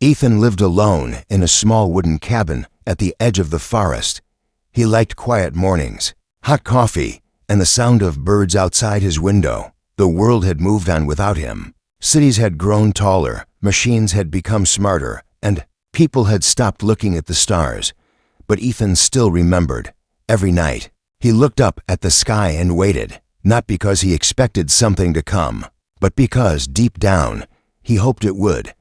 Ethan lived alone in a small wooden cabin at the edge of the forest. He liked quiet mornings, hot coffee, and the sound of birds outside his window. The world had moved on without him. Cities had grown taller, machines had become smarter, and people had stopped looking at the stars. But Ethan still remembered. Every night, he looked up at the sky and waited, not because he expected something to come, but because, deep down, he hoped it would.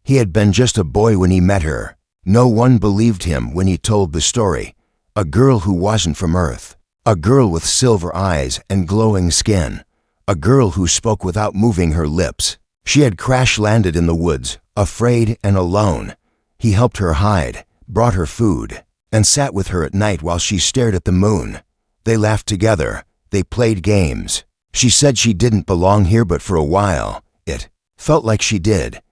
He had been just a boy when he met her. No one believed him when he told the story. A girl who wasn't from Earth. A girl with silver eyes and glowing skin. A girl who spoke without moving her lips. She had crash-landed in the woods, afraid and alone. He helped her hide, brought her food, and sat with her at night while she stared at the moon. They laughed together. They played games. She said she didn't belong here, but for a while, it felt like she did.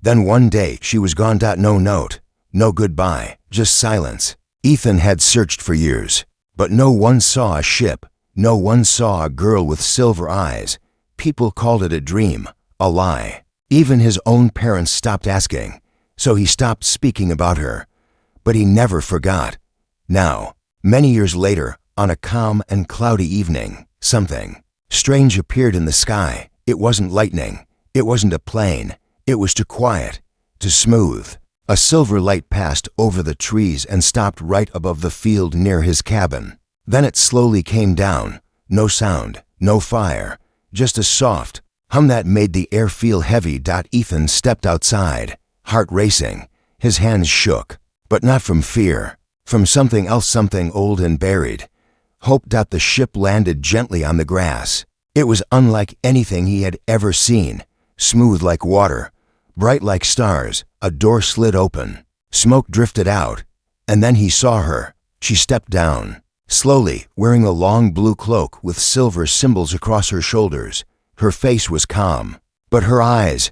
Then one day, she was gone. No note, no goodbye, just silence. Ethan had searched for years, but no one saw a ship. No one saw a girl with silver eyes. People called it a dream, a lie. Even his own parents stopped asking, so he stopped speaking about her. But he never forgot. Now, many years later, on a calm and cloudy evening, something strange appeared in the sky. It wasn't lightning. It wasn't a plane. It was too quiet, too smooth. A silver light passed over the trees and stopped right above the field near his cabin. Then it slowly came down. No sound, no fire, just a soft hum that made the air feel heavy. Ethan stepped outside, heart racing. His hands shook, but not from fear, from something else, something old and buried. Hope. The ship landed gently on the grass. It was unlike anything he had ever seen. Smooth like water, bright like stars. A door slid open. Smoke drifted out. And then he saw her. She stepped down, slowly, wearing a long blue cloak with silver symbols across her shoulders. Her face was calm, but her eyes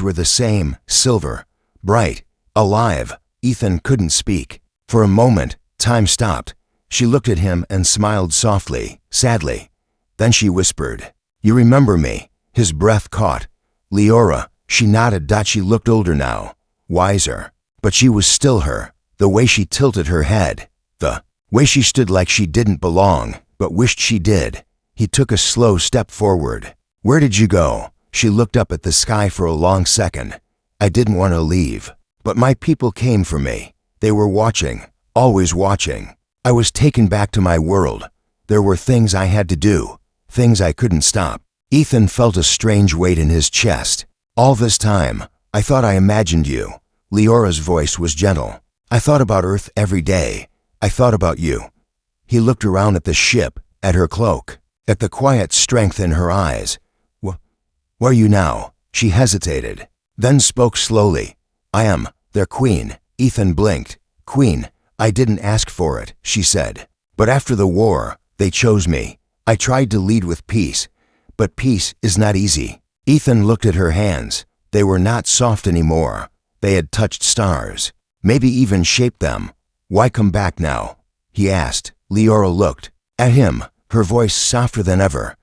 were the same, silver, bright, alive. Ethan couldn't speak. For a moment, time stopped. She looked at him and smiled softly, sadly. Then she whispered, "You remember me?" His breath caught. "Leora." She nodded. She looked older now, wiser, but she was still her. The way she tilted her head, the way she stood like she didn't belong, but wished she did. He took a slow step forward. "Where did you go?" She looked up at the sky for a long second. "I didn't want to leave, but my people came for me. They were watching, always watching. I was taken back to my world. There were things I had to do, things I couldn't stop." Ethan felt a strange weight in his chest. "All this time, I thought I imagined you." Leora's voice was gentle. "I thought about Earth every day. I thought about you." He looked around at the ship, at her cloak, at the quiet strength in her eyes. Where are you now?" She hesitated, then spoke slowly. "I am their queen." Ethan blinked. "Queen, I didn't ask for it," she said. "But after the war, they chose me. I tried to lead with peace, but peace is not easy." Ethan looked at her hands. They were not soft anymore. They had touched stars, maybe even shaped them. "Why come back now?" he asked. Leora looked at him, her voice softer than ever.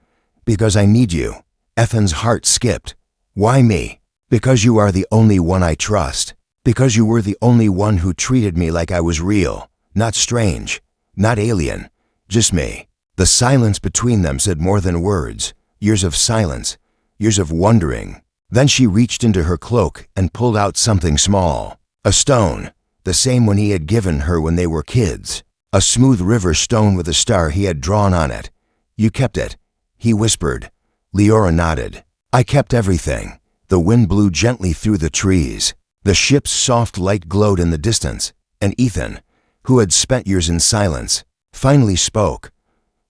"Because I need you." Ethan's heart skipped. "Why me?" "Because you are the only one I trust. Because you were the only one who treated me like I was real, not strange, not alien, just me." The silence between them said more than words. Years of silence, years of wondering. Then she reached into her cloak and pulled out something small. A stone, the same one he had given her when they were kids. A smooth river stone with a star he had drawn on it. "You kept it," he whispered. Leora nodded. "I kept everything." The wind blew gently through the trees. The ship's soft light glowed in the distance, and Ethan, who had spent years in silence, finally spoke.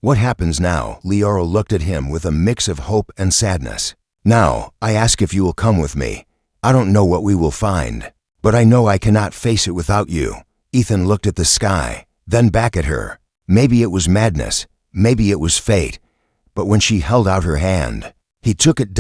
"What happens now?" Leora looked at him with a mix of hope and sadness. "Now, I ask if you will come with me. I don't know what we will find, but I know I cannot face it without you." Ethan looked at the sky, then back at her. Maybe it was madness, maybe it was fate, but when she held out her hand, he took it.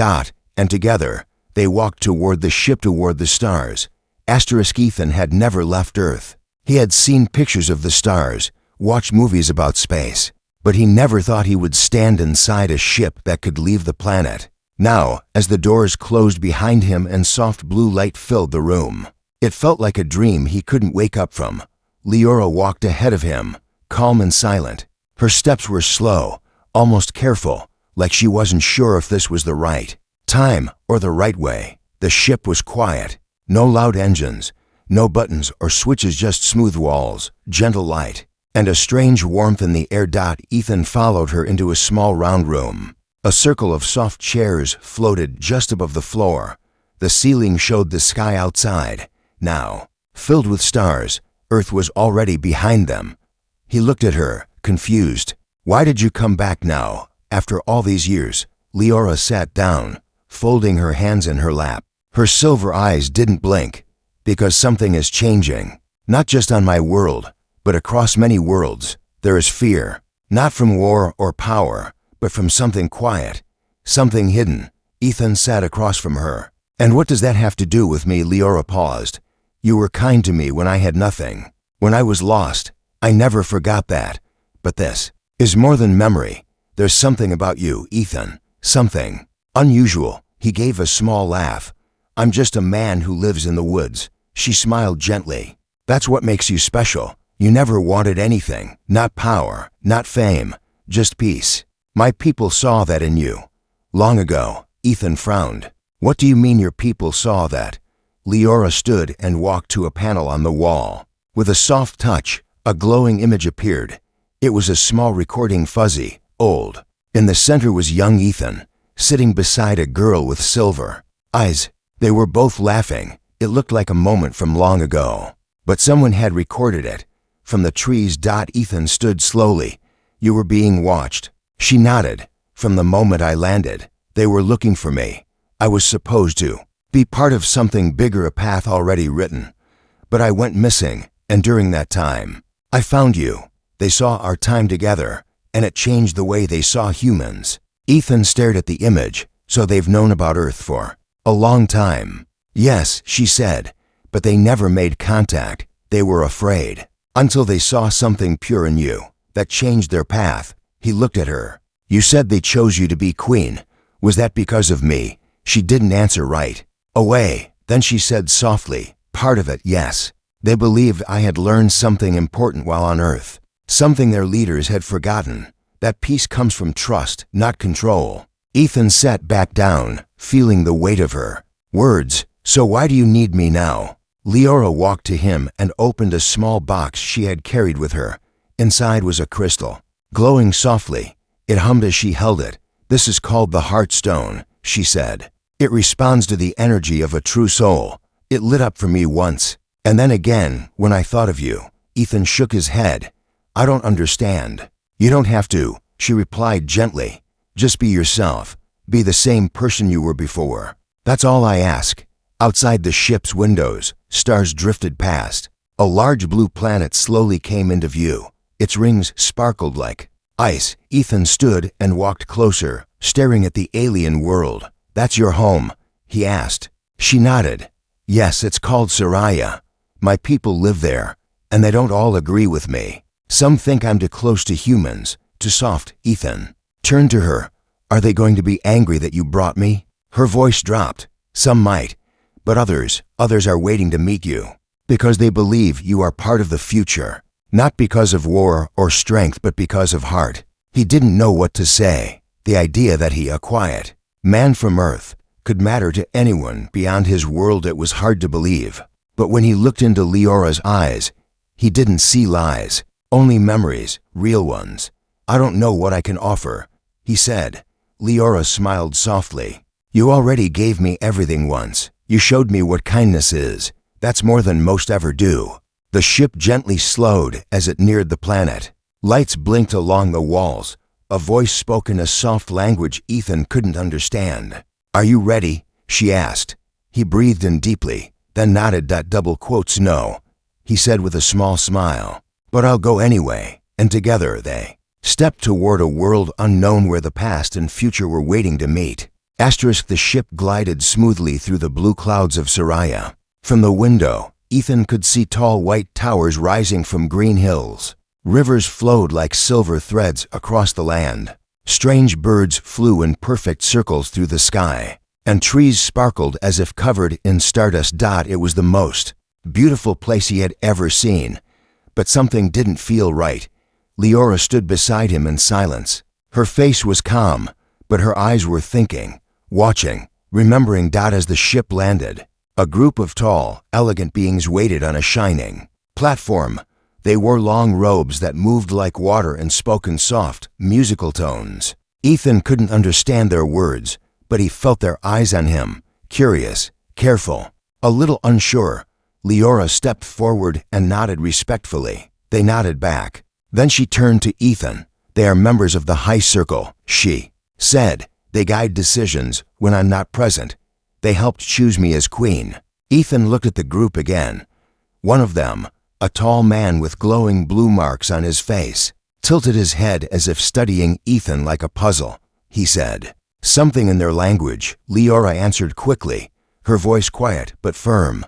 And together, they walked toward the ship, toward the stars. Ethan had never left Earth. He had seen pictures of the stars, watched movies about space, but he never thought he would stand inside a ship that could leave the planet. Now, as the doors closed behind him and soft blue light filled the room, It felt like a dream he couldn't wake up from. Leora walked ahead of him, calm and silent. Her steps were slow, almost careful, like she wasn't sure if this was the right time or the right way. The ship was quiet. No loud engines, no buttons or switches, just smooth walls, gentle light, and a strange warmth in the air. Ethan followed her into a small round room. A circle of soft chairs floated just above the floor. The ceiling showed the sky outside, now filled with stars. Earth was already behind them. He looked at her, confused. "Why did you come back now, after all these years?" Leora sat down, folding her hands in her lap. Her silver eyes didn't blink. "Because something is changing. Not just on my world, but across many worlds. There is fear. Not from war or power, but from something quiet. Something hidden." Ethan sat across from her. "And what does that have to do with me?" Leora paused. "You were kind to me when I had nothing. When I was lost. I never forgot that. But this is more than memory. There's something about you, Ethan. Something unusual." He gave a small laugh. "I'm just a man who lives in the woods." She smiled gently. "That's what makes you special. You never wanted anything. Not power, not fame, just peace. My people saw that in you. Long ago." Ethan frowned. "What do you mean your people saw that?" Leora stood and walked to a panel on the wall. With a soft touch, a glowing image appeared. It was a small recording, fuzzy, old. In the center was young Ethan, sitting beside a girl with silver eyes. They were both laughing. It looked like a moment from long ago. But someone had recorded it. From the trees. Ethan stood slowly. "You were being watched." She nodded. "From the moment I landed. They were looking for me. I was supposed to be part of something bigger, a path already written. But I went missing, and during that time, I found you. They saw our time together, and it changed the way they saw humans." Ethan stared at the image. "So they've known about Earth for a long time." "Yes," she said, "but they never made contact. They were afraid. Until they saw something pure in you that changed their path." He looked at her. "You said they chose you to be queen. Was that because of me?" She didn't answer right away. Then she said softly, "Part of it, yes. They believed I had learned something important while on Earth. Something their leaders had forgotten. That peace comes from trust, not control." Ethan sat back down, feeling the weight of her words. "So why do you need me now?" Leora walked to him and opened a small box she had carried with her. Inside was a crystal, glowing softly. It hummed as she held it. "This is called the Heart Stone," she said. "It responds to the energy of a true soul. It lit up for me once, and then again when I thought of you." Ethan shook his head. "I don't understand." "You don't have to," she replied gently. "Just be yourself. Be the same person you were before. That's all I ask." Outside the ship's windows, stars drifted past. A large blue planet slowly came into view. Its rings sparkled like ice. Ethan stood and walked closer, staring at the alien world. "That's your home?" he asked. She nodded. "Yes, it's called Soraya. My people live there, and they don't all agree with me. Some think I'm too close to humans, too soft." Ethan turned to her. "Are they going to be angry that you brought me?" Her voice dropped. "Some might, but others are waiting to meet you, because they believe you are part of the future. Not because of war or strength, but because of heart." He didn't know what to say. The idea that he, a quiet man from Earth, could matter to anyone beyond his world, it was hard to believe. But when he looked into Leora's eyes, he didn't see lies, only memories, real ones. "I don't know what I can offer," he said. Leora smiled softly. "You already gave me everything once. You showed me what kindness is. That's more than most ever do." The ship gently slowed as it neared the planet. Lights blinked along the walls. A voice spoke in a soft language Ethan couldn't understand. "Are you ready?" she asked. He breathed in deeply, then nodded. "No," he said with a small smile. "But I'll go anyway." And together they stepped toward a world unknown where the past and future were waiting to meet. The ship glided smoothly through the blue clouds of Soraya. From the window, Ethan could see tall white towers rising from green hills. Rivers flowed like silver threads across the land. Strange birds flew in perfect circles through the sky, and trees sparkled as if covered in stardust. It was the most beautiful place he had ever seen. But something didn't feel right. Leora stood beside him in silence. Her face was calm, but her eyes were thinking, watching, remembering. As the ship landed, a group of tall, elegant beings waited on a shining platform. They wore long robes that moved like water and spoke in soft, musical tones. Ethan couldn't understand their words, but he felt their eyes on him, curious, careful, a little unsure. Leora stepped forward and nodded respectfully. They nodded back. Then she turned to Ethan. "They are members of the High Circle," she said. "They guide decisions when I'm not present. They helped choose me as queen." Ethan looked at the group again. One of them, a tall man with glowing blue marks on his face, tilted his head as if studying Ethan like a puzzle. He said something in their language. Leora answered quickly, her voice quiet but firm.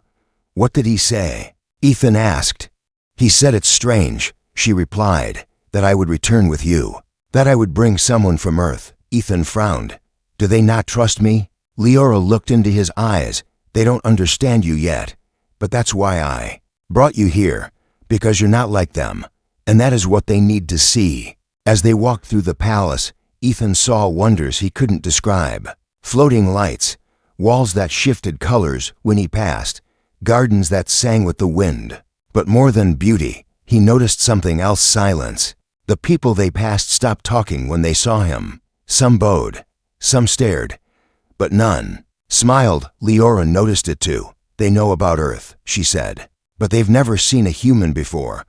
"What did he say?" Ethan asked. "He said it's strange," she replied, "that I would return with you, that I would bring someone from Earth." Ethan frowned. "Do they not trust me?" Leora looked into his eyes. "They don't understand you yet, but that's why I brought you here, because you're not like them, and that is what they need to see." As they walked through the palace, Ethan saw wonders he couldn't describe. Floating lights, walls that shifted colors when he passed, gardens that sang with the wind. But more than beauty, he noticed something else: silence. The people they passed stopped talking when they saw him. Some bowed, some stared, but none smiled. Leora noticed it too. "They know about Earth," she said, "but they've never seen a human before.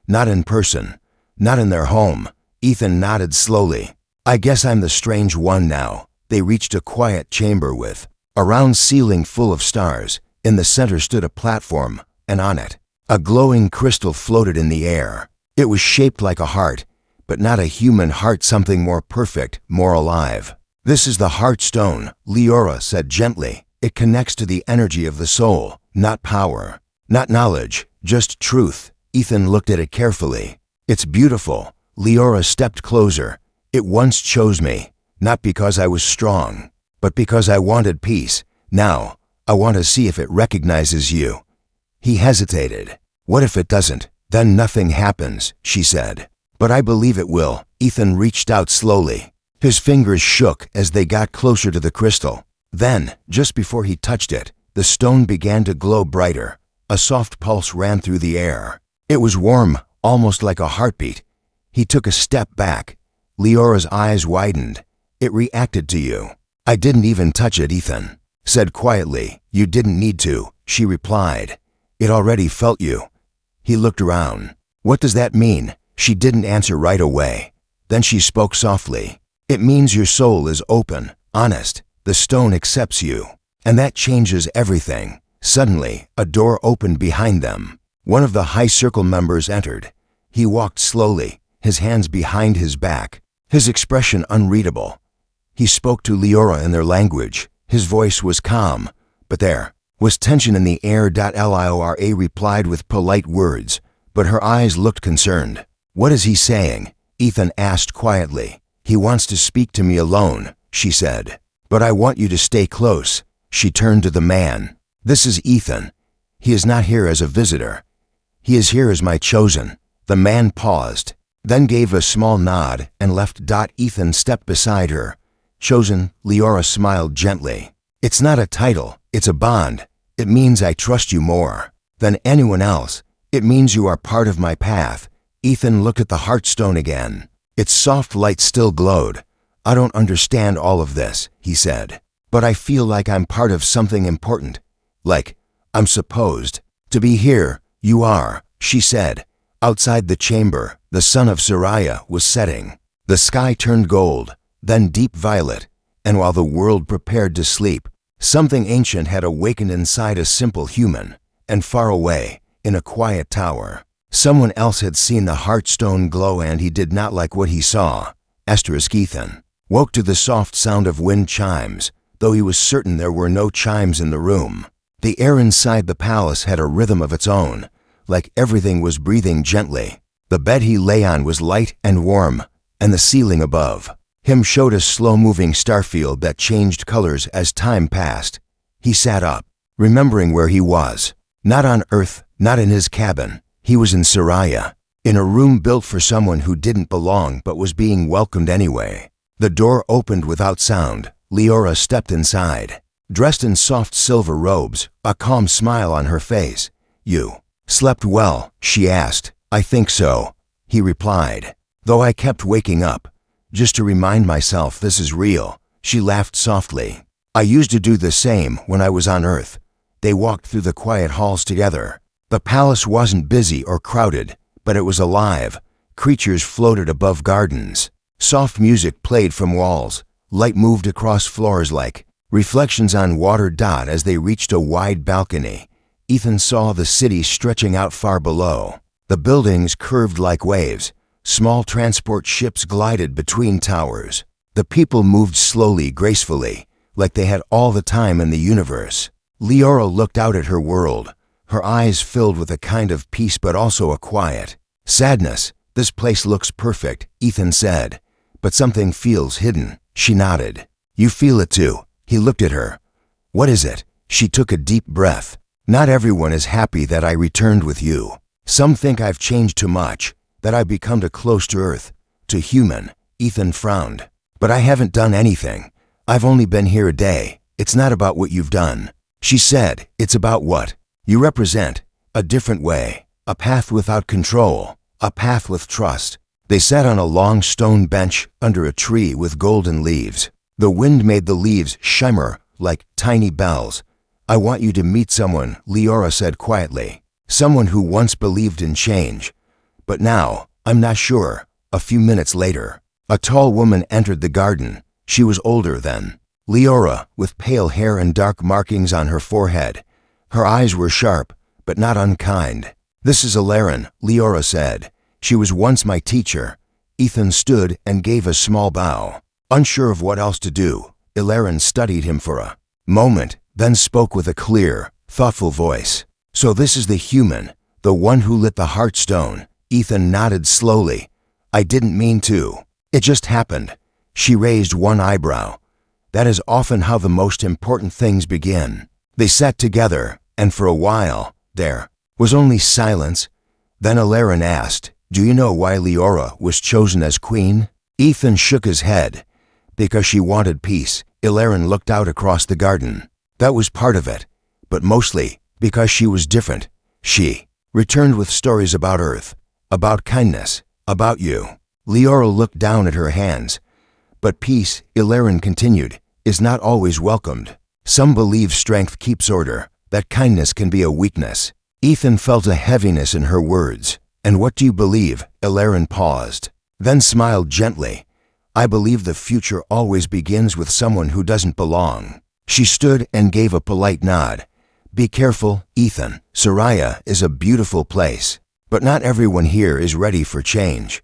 Not in person, not in their home." Ethan nodded slowly. "I guess I'm the strange one now." They reached a quiet chamber with a round ceiling full of stars. In the center stood a platform, and on it, a glowing crystal floated in the air. It was shaped like a heart, but not a human heart, something more perfect, more alive. "This is the heart stone," Leora said gently. "It connects to the energy of the soul, not power, not knowledge, just truth." Ethan looked at it carefully. "It's beautiful." Leora stepped closer. "It once chose me, not because I was strong, but because I wanted peace. Now, I want to see if it recognizes you." He hesitated. "What if it doesn't?" "Then nothing happens," she said. "But I believe it will." Ethan reached out slowly. His fingers shook as they got closer to the crystal. Then, just before he touched it, the stone began to glow brighter. A soft pulse ran through the air. It was warm, almost like a heartbeat. He took a step back. Leora's eyes widened. "It reacted to you." "I didn't even touch it," Ethan said quietly. "You didn't need to," she replied. "It already felt you." He looked around. "What does that mean?" She didn't answer right away. Then she spoke softly. "It means your soul is open, honest. The stone accepts you. And that changes everything." Suddenly, a door opened behind them. One of the High Circle members entered. He walked slowly, his hands behind his back, his expression unreadable. He spoke to Leora in their language. His voice was calm, but there was tension in the air. Leora replied with polite words, but her eyes looked concerned. "What is he saying?" Ethan asked quietly. "He wants to speak to me alone," she said. "But I want you to stay close." She turned to the man. "This is Ethan. He is not here as a visitor. He is here as my chosen." The man paused, then gave a small nod and left. Ethan stepped beside her. "Chosen," Leora smiled gently. "It's not a title, it's a bond. It means I trust you more than anyone else. It means you are part of my path." Ethan looked at the heartstone again. Its soft light still glowed. "I don't understand all of this," he said, "but I feel like I'm part of something important. Like I'm supposed to be here." "You are," she said. Outside the chamber, the sun of Soraya was setting. The sky turned gold, then deep violet, and while the world prepared to sleep, something ancient had awakened inside a simple human, and far away, in a quiet tower, someone else had seen the heartstone glow, and he did not like what he saw. Ethan woke to the soft sound of wind chimes, though he was certain there were no chimes in the room. The air inside the palace had a rhythm of its own, like everything was breathing gently. The bed he lay on was light and warm, and the ceiling above him showed a slow-moving starfield that changed colors as time passed. He sat up, remembering where he was. Not on Earth, not in his cabin. He was in Soraya, in a room built for someone who didn't belong but was being welcomed anyway. The door opened without sound. Leora stepped inside. Dressed in soft silver robes, a calm smile on her face. "You slept well?" she asked. "I think so," he replied, though I kept waking up. "Just to remind myself this is real." She laughed softly. "I used to do the same when I was on Earth." They walked through the quiet halls together. The palace wasn't busy or crowded, but it was alive. Creatures floated above gardens. Soft music played from walls. Light moved across floors like reflections on water. As they reached a wide balcony, Ethan saw the city stretching out far below. The buildings curved like waves. Small transport ships glided between towers. The people moved slowly, gracefully, like they had all the time in the universe. Leora looked out at her world, her eyes filled with a kind of peace but also a quiet sadness. "This place looks perfect," Ethan said, "but something feels hidden." She nodded. "You feel it too." He looked at her. "What is it?" She took a deep breath. "Not everyone is happy that I returned with you. Some think I've changed too much, that I've become too close to Earth, too human." Ethan frowned. "But I haven't done anything. I've only been here a day. It's not about what you've done." She said, "It's about what you represent. A different way, a path without control, a path with trust." They sat on a long stone bench under a tree with golden leaves. The wind made the leaves shimmer like tiny bells. "I want you to meet someone," Leora said quietly. "Someone who once believed in change. But now, I'm not sure." A few minutes later, a tall woman entered the garden. She was older than Leora, with pale hair and dark markings on her forehead. Her eyes were sharp, but not unkind. "This is Ilaren," Leora said. "She was once my teacher." Ethan stood and gave a small bow. Unsure of what else to do, Ilaren studied him for a moment, then spoke with a clear, thoughtful voice. "So this is the human, the one who lit the heartstone." Ethan nodded slowly. "I didn't mean to. It just happened." She raised one eyebrow. "That is often how the most important things begin." They sat together, and for a while, there was only silence. Then Ilaren asked, "Do you know why Leora was chosen as queen?" Ethan shook his head. "Because she wanted peace." Ilaren looked out across the garden. "That was part of it, but mostly because she was different. She returned with stories about Earth, about kindness, about you." Leora looked down at her hands. "But peace," Ilaren continued, "is not always welcomed. Some believe strength keeps order, that kindness can be a weakness." Ethan felt a heaviness in her words. "And what do you believe?" Ilaren paused, then smiled gently. "I believe the future always begins with someone who doesn't belong." She stood and gave a polite nod. "Be careful, Ethan. Soraya is a beautiful place, but not everyone here is ready for change."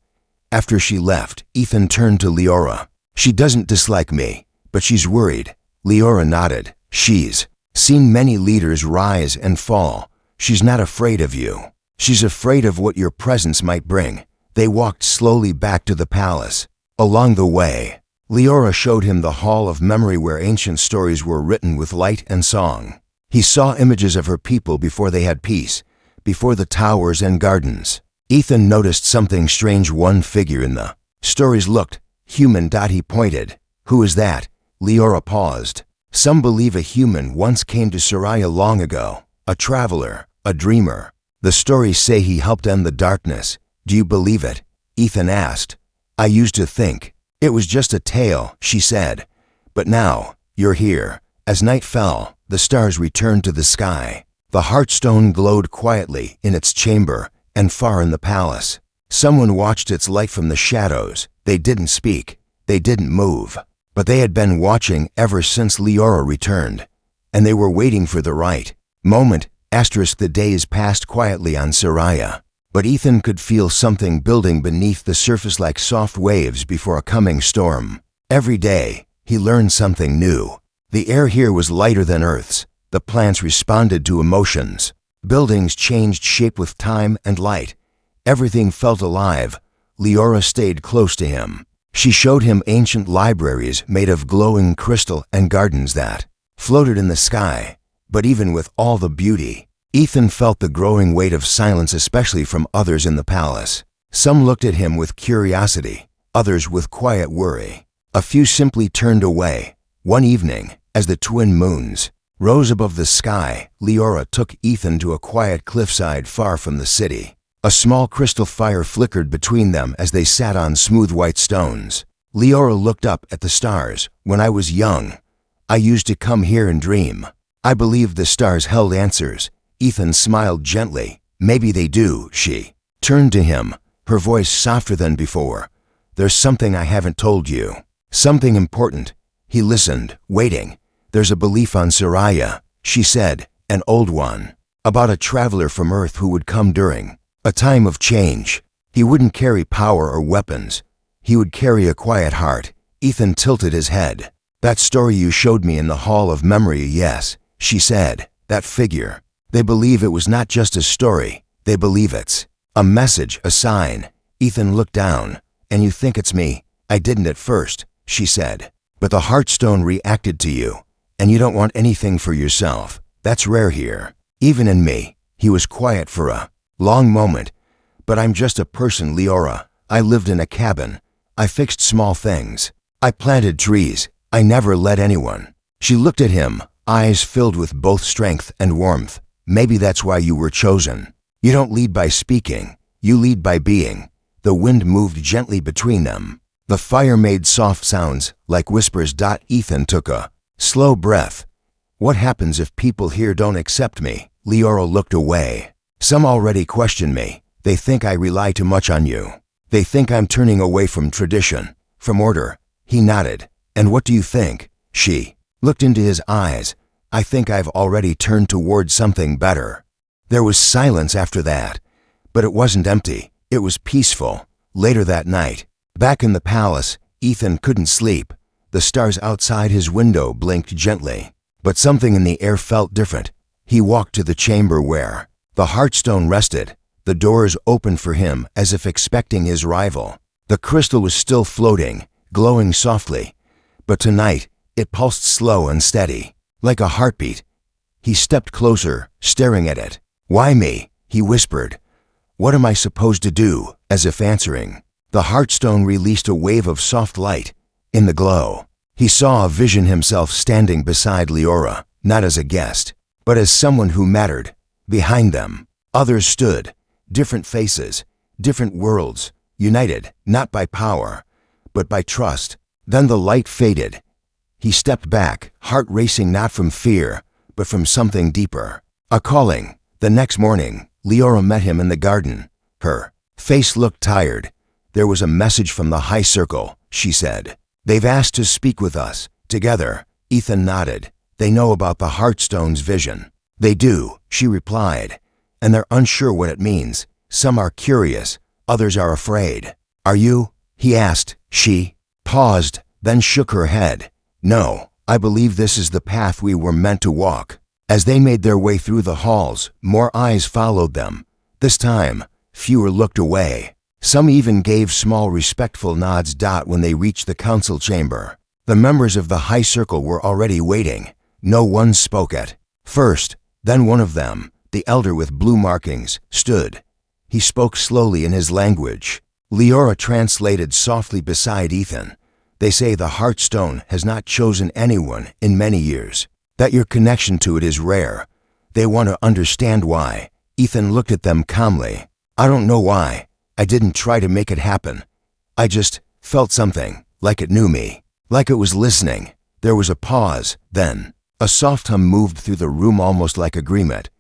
After she left, Ethan turned to Leora. "She doesn't dislike me, but she's worried." Leora nodded. "She's seen many leaders rise and fall. She's not afraid of you. She's afraid of what your presence might bring." They walked slowly back to the palace. Along the way, Leora showed him the hall of memory where ancient stories were written with light and song. He saw images of her people before they had peace, before the towers and gardens. Ethan noticed something strange. One figure in the stories looked human. He pointed. "Who is that?" Leora paused. "Some believe a human once came to Soraya long ago. A traveler, a dreamer. The stories say he helped end the darkness. Do you believe it?" Ethan asked. "I used to think it was just a tale," she said. "But now, you're here." As night fell, the stars returned to the sky. The heartstone glowed quietly in its chamber and far in the palace. Someone watched its light from the shadows. They didn't speak. They didn't move. But they had been watching ever since Leora returned. And they were waiting for the right moment. The days passed quietly on Soraya. But Ethan could feel something building beneath the surface like soft waves before a coming storm. Every day, he learned something new. The air here was lighter than Earth's. The plants responded to emotions. Buildings changed shape with time and light. Everything felt alive. Leora stayed close to him. She showed him ancient libraries made of glowing crystal and gardens that floated in the sky. But even with all the beauty, Ethan felt the growing weight of silence, especially from others in the palace. Some looked at him with curiosity, others with quiet worry. A few simply turned away. One evening, as the twin moons rose above the sky, Leora took Ethan to a quiet cliffside far from the city. A small crystal fire flickered between them as they sat on smooth white stones. Leora looked up at the stars. When I was young, I used to come here and dream. I believed the stars held answers. Ethan smiled gently. Maybe they do, she turned to him, her voice softer than before. There's something I haven't told you. Something important. He listened, waiting. There's a belief on Soraya, she said, an old one, about a traveler from Earth who would come during a time of change. He wouldn't carry power or weapons. He would carry a quiet heart. Ethan tilted his head. That story you showed me in the Hall of Memory, yes, she said, that figure. They believe it was not just a story. They believe it's a message, a sign. Ethan looked down. And you think it's me? I didn't at first, she said. But the Heartstone reacted to you. And you don't want anything for yourself. That's rare here. Even in me. He was quiet for a long moment. But I'm just a person, Leora. I lived in a cabin. I fixed small things. I planted trees. I never let anyone. She looked at him, eyes filled with both strength and warmth. Maybe that's why you were chosen. You don't lead by speaking. You lead by being. The wind moved gently between them. The fire made soft sounds, like whispers. Ethan took a slow breath. What happens if people here don't accept me? Leora looked away. Some already question me. They think I rely too much on you. They think I'm turning away from tradition, from order. He nodded. And what do you think? She looked into his eyes. I think I've already turned toward something better. There was silence after that. But it wasn't empty. It was peaceful. Later that night, back in the palace, Ethan couldn't sleep. The stars outside his window blinked gently. But something in the air felt different. He walked to the chamber where the Heartstone rested. The doors opened for him as if expecting his rival. The crystal was still floating, glowing softly. But tonight, it pulsed slow and steady, like a heartbeat. He stepped closer, staring at it. Why me? He whispered. What am I supposed to do? As if answering. The Heartstone released a wave of soft light. In the glow, he saw a vision, himself standing beside Leora, not as a guest, but as someone who mattered. Behind them, others stood, different faces, different worlds, united not by power, but by trust. Then the light faded. He stepped back, heart racing, not from fear, but from something deeper. A calling. The next morning, Leora met him in the garden. Her face looked tired. There was a message from the High Circle, she said. They've asked to speak with us. Together, Ethan nodded. They know about the Heartstone's vision. They do, she replied. And they're unsure what it means. Some are curious, others are afraid. Are you? He asked. She paused, then shook her head. No, I believe this is the path we were meant to walk. As they made their way through the halls, more eyes followed them. This time, fewer looked away. Some even gave small respectful nods. When they reached the council chamber, the members of the High Circle were already waiting. No one spoke at first. Then one of them, the elder with blue markings, stood. He spoke slowly in his language. Leora translated softly beside Ethan. They say the Heartstone has not chosen anyone in many years, that your connection to it is rare. They want to understand why. Ethan looked at them calmly. I don't know why. I didn't try to make it happen. I just felt something, like it knew me, like it was listening. There was a pause, then a soft hum moved through the room, almost like agreement.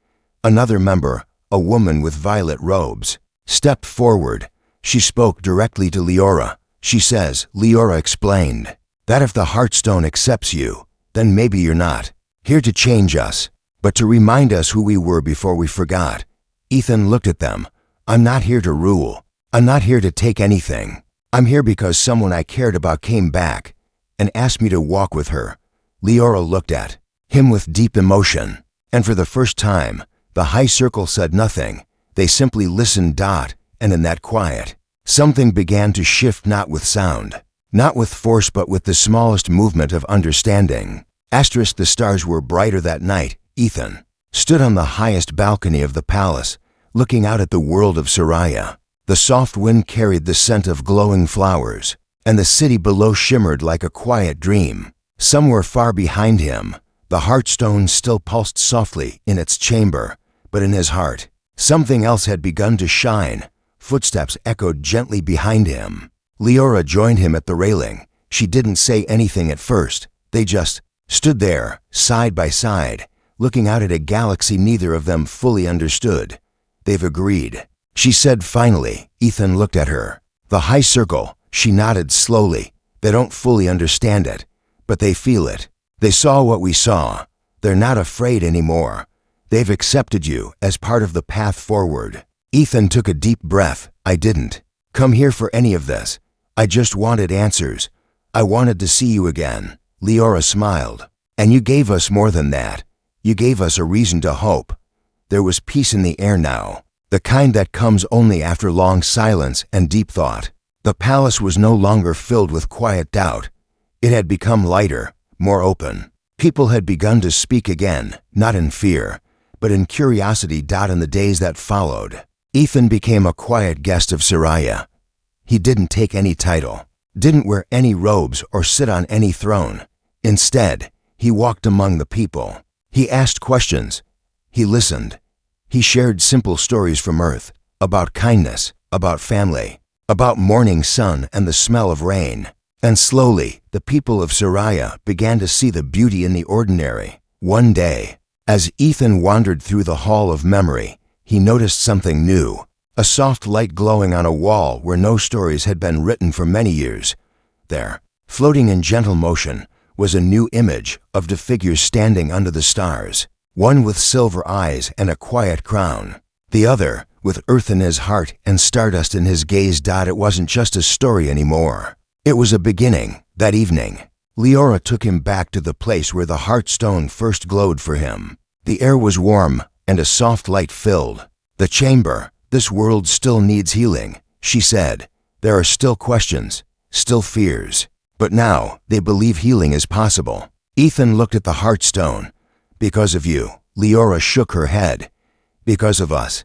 Another member, a woman with violet robes, stepped forward. She spoke directly to Leora. She says, Leora explained, that if the Heartstone accepts you, then maybe you're not here to change us, but to remind us who we were before we forgot. Ethan looked at them. I'm not here to rule. I'm not here to take anything. I'm here because someone I cared about came back and asked me to walk with her. Leora looked at him with deep emotion, and for the first time, the High Circle said nothing. They simply listened. And in that quiet, something began to shift, not with sound, not with force, but with the smallest movement of understanding. The stars were brighter that night, Ethan. stood on the highest balcony of the palace, looking out at the world of Soraya. The soft wind carried the scent of glowing flowers, and the city below shimmered like a quiet dream. Somewhere far behind him, the Heartstone still pulsed softly in its chamber, but in his heart, something else had begun to shine. Footsteps echoed gently behind him. Leora joined him at the railing. She didn't say anything at first. They just stood there, side by side, looking out at a galaxy neither of them fully understood. "They've agreed," she said finally. Ethan looked at her. "The high circle," she nodded slowly. "They don't fully understand it, but they feel it. They saw what we saw. They're not afraid anymore. They've accepted you as part of the path forward." Ethan took a deep breath. "I didn't come here for any of this. I just wanted answers. I wanted to see you again." Leora smiled. "And you gave us more than that. You gave us a reason to hope." There was peace in the air now, the kind that comes only after long silence and deep thought. The palace was no longer filled with quiet doubt. It had become lighter, more open. People had begun to speak again, not in fear, but in curiosity. In the days that followed, Ethan became a quiet guest of Soraya. He didn't take any title, didn't wear any robes or sit on any throne. Instead, he walked among the people. He asked questions. He listened. He shared simple stories from Earth, about kindness, about family, about morning sun and the smell of rain. And slowly, the people of Soraya began to see the beauty in the ordinary. One day, as Ethan wandered through the Hall of Memory, he noticed something new, a soft light glowing on a wall where no stories had been written for many years. There, floating in gentle motion, was a new image of the figure standing under the stars, one with silver eyes and a quiet crown, the other with earth in his heart and stardust in his gaze. It wasn't just a story anymore. It was a beginning. That evening, Leora took him back to the place where the Heartstone first glowed for him. The air was warm, and a soft light filled the chamber. "This world still needs healing," she said. "There are still questions, still fears. But now, they believe healing is possible." Ethan looked at the Heartstone. "Because of you." Leora shook her head. "Because of us."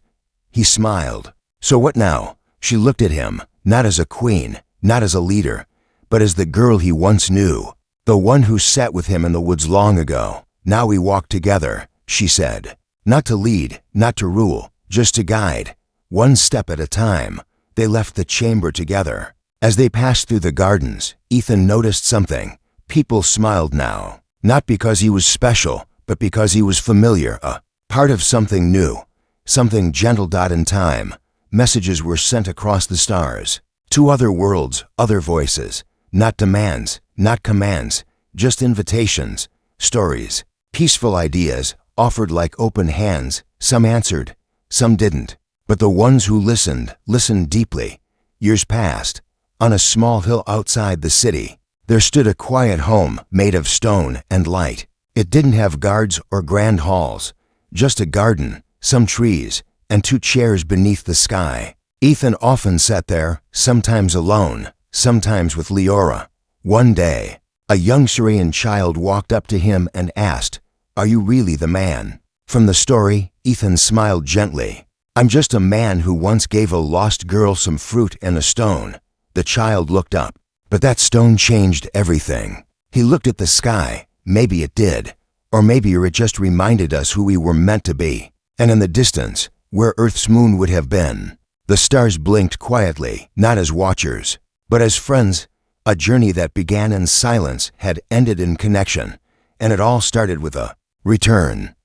He smiled. "So what now?" She looked at him, not as a queen, not as a leader, but as the girl he once knew, the one who sat with him in the woods long ago. "Now we walk together," she said. "Not to lead, not to rule, just to guide. One step at a time." They left the chamber together. As they passed through the gardens, Ethan noticed something. People smiled now, not because he was special, but because he was familiar, a part of something new, something gentle. In time, messages were sent across the stars, to other worlds, other voices, not demands, not commands, just invitations, stories, peaceful ideas offered like open hands. Some answered, some didn't, but the ones who listened, listened deeply. Years passed. On a small hill outside the city, there stood a quiet home made of stone and light. It didn't have guards or grand halls, just a garden, some trees, and 2 chairs beneath the sky. Ethan often sat there, sometimes alone, sometimes with Leora. One day, a young Syrian child walked up to him and asked, "Are you really the man?" From the story, Ethan smiled gently. "I'm just a man who once gave a lost girl some fruit and a stone." The child looked up. "But that stone changed everything." He looked at the sky. "Maybe it did. Or maybe it just reminded us who we were meant to be." And in the distance, where Earth's moon would have been, the stars blinked quietly, not as watchers, but as friends. A journey that began in silence had ended in connection, and it all started with a return.